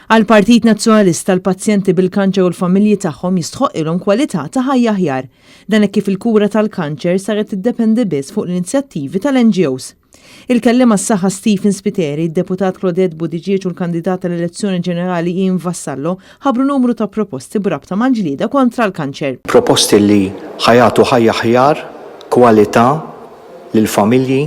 Għall-Partit Nazzjonalista l-pazjenti bil-kanċer u l-familji tagħhom jistħoqilhom kwalità ta' ħajja aħjar. Dan hekk kif il-kura tal-kanċer saret tiddependi biss fuq l-inizjattivi tal-NGOs. Il-kelliem għas-saħħa Stephen Spiteri, id-deputat Claudette Buttigieg u l-kandidat tal-elezzjoni ġenerali Ian Vassallo ħabru numru ta' proposti b'rabta mal-ġlieda kontra l-kanċer. Proposti li ħajatu ħajja aħjar, kwalità lill-familji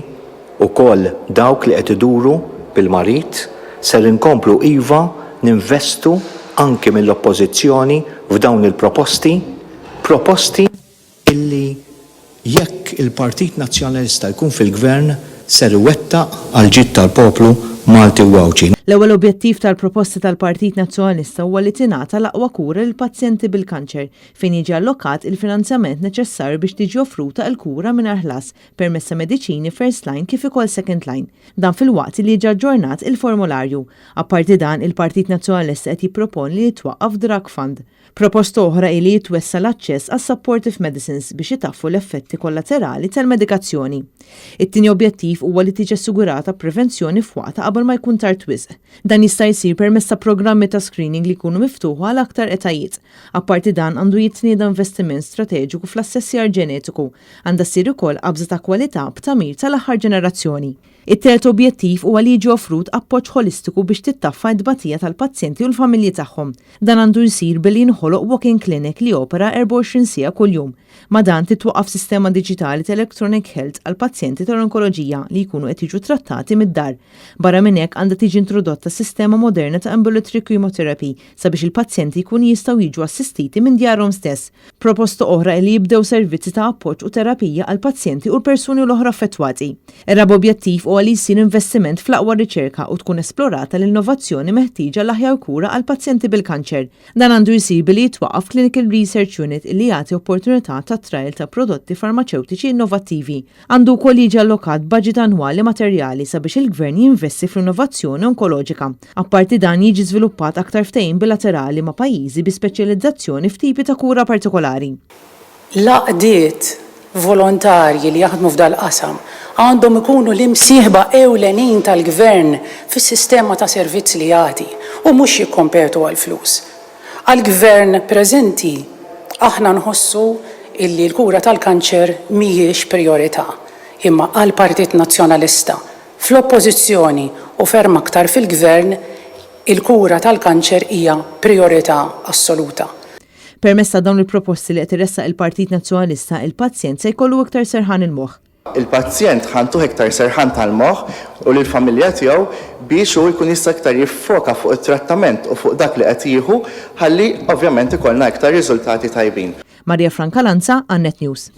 u koll dawk li qed iduru bil-marit ser inkomplu iva ninvestu anke mill-oppożizzjoni f'dawn il-proposti illi jekk il-Partit Nazzjonalista jkun fil-Gvern ser iwettaq għal ġid tal-poplu Malti u Għawġi. L-ewwel objettiv tal-proposti tal-Partit Nazzjonalista huwa li tingħata l-aqwa kura lill-pazjenti bil-kanċer fejn jiġi allokat il-finanzjament neċessarju biex tiġi offruta l-kura mingħajr ħlas permezz ta' mediċini first line kif ukoll second line. Dan fil-waqt li jiġi aġġornat il-formularju. Apparti dan, il-Partit Nazzjonalista qed jipproponi li jitwaqqaf drug fund. Proposta oħra li jitwessa l-aċċess għas supportive medicines biex jitaffu l-effetti kollaterali tal-medikazzjoni. It-tieni objettiv huwa li tiġi assigurata prevenzjoni f'waqta qabel ma jkun tard wisq. Dan jista' jsir permezz ta' programmi ta' screening li jkunu miftuħa għal aktar etajiet. Apparti dan għandu jitnieda investiment strateġiku fl-assessjar ġenetiku, għandha ssir ukoll qabża ta' kwalità b'tamir tal-aħħar ġenerazzjoni. It-tielet objettiv huwa li jiġi offrut appoġġ holistiku biex tittaffa d-tbatija tal-pazjenti u l-familji tagħhom. Dan għandu jsir billi jinħoloq walk-in clinic li opera 24 siegħa kuljum. Ma dan titwaqqaf sistema diġitali ta' electronic health għal pazjenti tal-onkoloġija li jkunu qed jiġu trattati mid-dar. Barra minn hekk għandha tiġi introdotta sistema moderna ta' ambulatory chemotherapy sabiex il-pazjenti jkunu jistgħu jiġu assistiti minn djarhom stess. Proposta oħra li jibdew servizzi ta' appoġġ u terapija għal pazjenti u l-persuni l-oħra affettwati. Ir-raba objettiv huwa li jsir investiment fl-aqwa riċerka u tkun esplorata l-innovazzjoni meħtieġa l-aħjar kura għal pazjenti bil-kanċer. Dan għandu jsir billi jitwaqqaf Clinical Research Unit li jagħti opportunità ta' trial ta' prodotti farmaceutiċi innovattivi. Għandu wkoll jiġi allokat budget annwali materjali sabiex il-Gvern jinvesti fl-innovazzjoni onkoloġika. Apparti dan jiġi żviluppat aktar ftehim bilaterali ma' pajjiżi bi speċjalizzazzjoni f'tipi ta' kura partikolari. Laqdiet volontarji li jaħdmu f'dal-qasam għandhom ikunu l-imsieħba ewlenin tal-Gvern fis-sistema ta' servizz li jagħti u mhux jikkompetu għall-flus. Għall-Gvern preżenti aħna nħossu illi l-kura tal-kanċer mhijiex priorità, imma għall-Partit Nazzjonalista fl-oppożizzjoni u ferm aktar fil-Gvern il-kura tal-kanċer hija priorità assoluta. Permezz ta' dawn il-proposti li qed iressaq il-Partit Nazzjonalista, il-pazjent se jkollu iktar serħan il-moħħ. Il-pazjent ħantu iktar serħan tal-moħħ u lill-familja tiegħu biex hu jkun jista' iktar jiffoka fuq it-trattament u fuq dak li qed jieħu ħalli ovvjament ikollna iktar riżultati tajbin. Marija Franca Lanza, Annet News.